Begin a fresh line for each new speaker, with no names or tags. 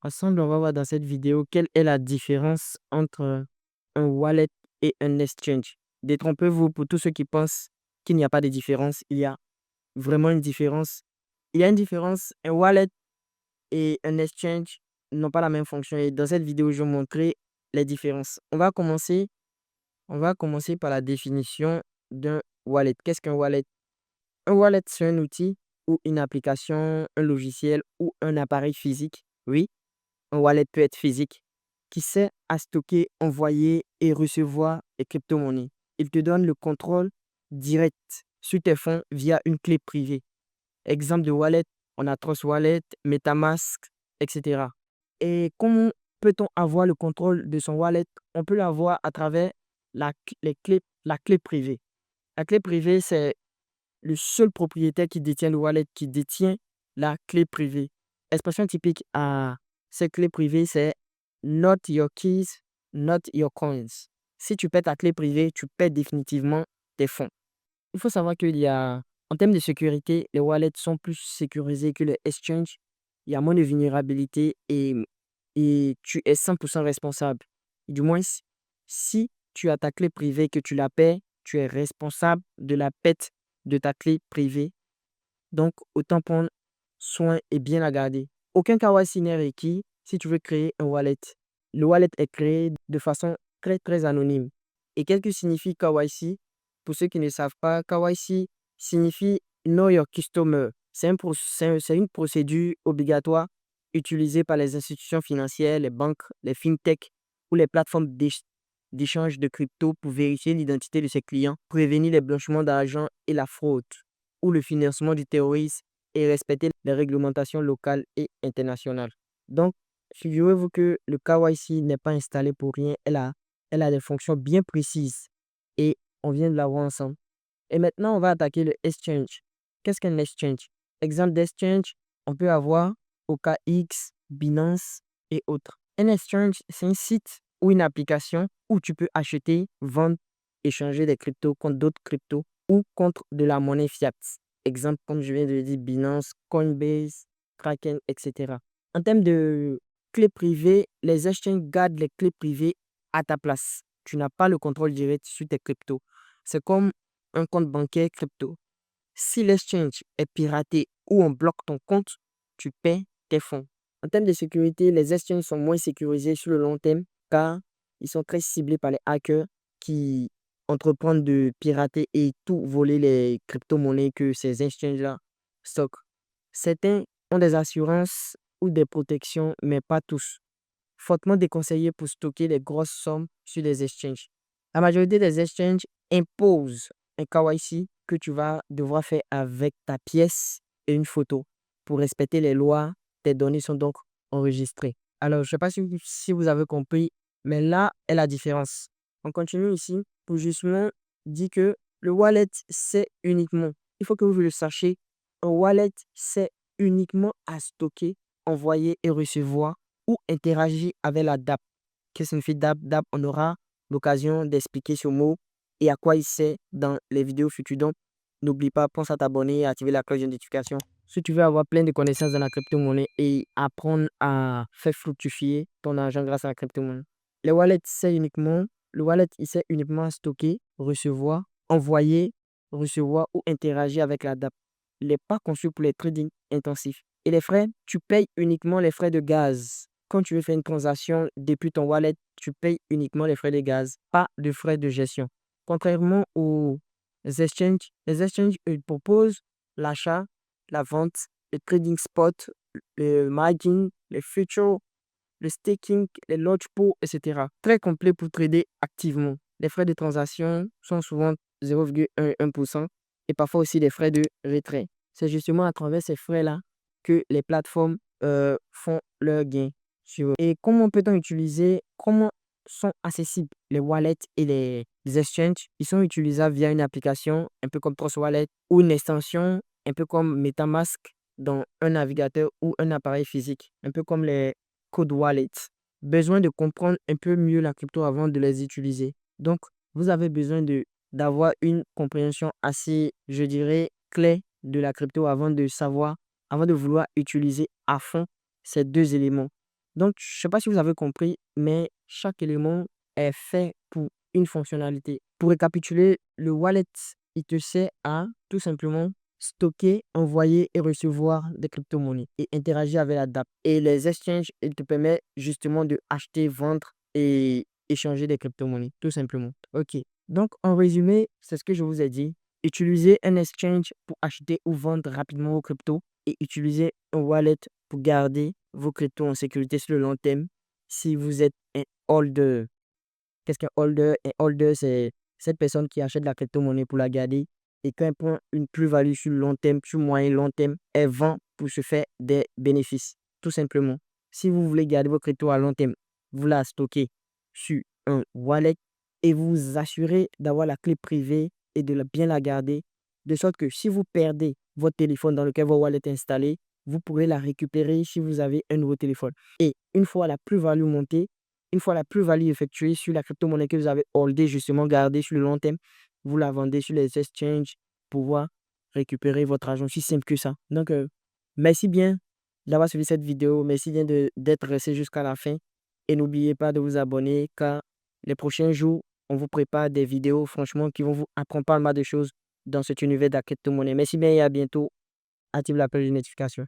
Ensemble, on va voir dans cette vidéo quelle est la différence entre un wallet et un exchange. Détrompez-vous pour tous ceux qui pensent qu'il n'y a pas de différence. Il y a vraiment une différence. Il y a une différence. Un wallet et un exchange n'ont pas la même fonction. Et dans cette vidéo, je vais vous montrer les différences. On va commencer par la définition d'un wallet. Qu'est-ce qu'un wallet? Un wallet, c'est un outil ou une application, un logiciel ou un appareil physique. Oui, un wallet peut être physique, qui sert à stocker, envoyer et recevoir les crypto-monnaies. Il te donne le contrôle direct sur tes fonds via une clé privée. Exemple de wallet, on a Trust Wallet, MetaMask, etc. Et comment peut-on avoir le contrôle de son wallet? On peut l'avoir à travers la clé privée. La clé privée, c'est le seul propriétaire qui détient le wallet, qui détient la clé privée. Expression typique à cette clé privée, c'est not your keys, not your coins. Si tu perds ta clé privée, tu perds définitivement tes fonds. Il faut savoir en termes de sécurité, les wallets sont plus sécurisés que les exchanges. Il y a moins de vulnérabilité et tu es 100% responsable. Du moins, si tu as ta clé privée que tu la perds, tu es responsable de la perte de ta clé privée. Donc, autant prendre soin et bien la garder. Aucun KYC n'est requis si tu veux créer un wallet. Le wallet est créé de façon très, très anonyme. Et qu'est-ce que signifie KYC? Pour ceux qui ne savent pas, KYC signifie Know Your Customer. C'est une procédure obligatoire utilisée par les institutions financières, les banques, les fintech ou les plateformes d'échange de crypto pour vérifier l'identité de ses clients, prévenir les blanchiments d'argent et la fraude ou le financement du terrorisme et respecter les réglementations locales et internationales. Donc, figurez-vous que le KYC n'est pas installé pour rien. Elle a des fonctions bien précises et on vient de la voir ensemble. Et maintenant, on va attaquer le exchange. Qu'est-ce qu'un exchange? Exemple d'exchange, on peut avoir OKX, Binance et autres. Un exchange, c'est un site ou une application où tu peux acheter, vendre, échanger des cryptos contre d'autres cryptos ou contre de la monnaie fiat. Exemple, comme je viens de le dire, Binance, Coinbase, Kraken, etc. En termes de clés privées, les exchanges gardent les clés privées à ta place. Tu n'as pas le contrôle direct sur tes cryptos. C'est comme un compte bancaire crypto. Si l'exchange est piraté ou on bloque ton compte, tu perds tes fonds. En termes de sécurité, les exchanges sont moins sécurisés sur le long terme car ils sont très ciblés par les hackers qui entreprennent de pirater et tout voler les crypto-monnaies que ces exchanges-là stockent. Certains ont des assurances ou des protections, mais pas tous. Fortement déconseillé pour stocker les grosses sommes sur les exchanges. La majorité des exchanges imposent un KYC que tu vas devoir faire avec ta pièce et une photo. Pour respecter les lois, tes données sont donc enregistrées. Alors, je ne sais pas si vous avez compris, mais là est la différence. On continue ici pour justement dire que le wallet, c'est uniquement, il faut que vous le sachiez, un wallet, c'est uniquement à stocker, envoyer et recevoir ou interagir avec la DApp. Qu'est-ce que signifie DApp? DApp, on aura l'occasion d'expliquer ce mot et à quoi il sert dans les vidéos futures. Donc, n'oublie pas, pense à t'abonner et à activer la cloche de notification. Si tu veux avoir plein de connaissances dans la crypto-monnaie et apprendre à faire fructifier ton argent grâce à la crypto-monnaie. Le wallet, le wallet, il sert uniquement à stocker, recevoir, envoyer, recevoir ou interagir avec la DApp. Il n'est pas conçu pour les trading intensifs. Et les frais, tu payes uniquement les frais de gaz. Quand tu veux faire une transaction depuis ton wallet, tu payes uniquement les frais de gaz, pas de frais de gestion. Contrairement aux exchanges, les exchanges ils proposent l'achat, la vente, le trading spot, le margin, les futures, le staking, les launch pools, etc. Très complet pour trader activement. Les frais de transaction sont souvent 0,1% et parfois aussi des frais de retrait. C'est justement à travers ces frais-là que les plateformes font leur gain sur eux. Et comment sont accessibles les wallets et les exchanges? Ils sont utilisables via une application, un peu comme Trust Wallet, ou une extension, un peu comme MetaMask, dans un navigateur ou un appareil physique, un peu comme les Code Wallet. Besoin de comprendre un peu mieux la crypto avant de les utiliser. Donc, vous avez besoin d'avoir une compréhension assez, je dirais, claire de la crypto avant de vouloir utiliser à fond ces deux éléments. Donc, je ne sais pas si vous avez compris, mais chaque élément est fait pour une fonctionnalité. Pour récapituler, le wallet, il te sert à tout simplement stocker, envoyer et recevoir des crypto-monnaies et interagir avec la DApp. Et les exchanges, ils te permettent justement de acheter, vendre et échanger des crypto-monnaies, tout simplement. OK. Donc, en résumé, c'est ce que je vous ai dit. Utilisez un exchange pour acheter ou vendre rapidement vos cryptos et utilisez un wallet pour garder vos cryptos en sécurité sur le long terme. Si vous êtes un holder, qu'est-ce qu'un holder? Un holder, c'est cette personne qui achète la crypto-monnaie pour la garder et quand elle prend une plus-value sur le long terme, sur moyen long terme, elle vend pour se faire des bénéfices, tout simplement. Si vous voulez garder vos cryptos à long terme, vous la stockez sur un wallet et vous vous assurez d'avoir la clé privée et de bien la garder, de sorte que si vous perdez votre téléphone dans lequel votre wallet est installé, vous pourrez la récupérer si vous avez un nouveau téléphone. Et une fois la plus-value montée, une fois la plus-value effectuée sur la crypto-monnaie que vous avez holdée, justement gardée sur le long terme, vous la vendez sur les exchanges pour pouvoir récupérer votre argent. C'est simple que ça. Donc, merci bien d'avoir suivi cette vidéo. Merci bien d'être resté jusqu'à la fin. Et n'oubliez pas de vous abonner car les prochains jours, on vous prépare des vidéos, franchement, qui vont vous apprendre pas mal de choses dans cet univers de la crypto-monnaie. Merci bien et à bientôt. Active la page de notification.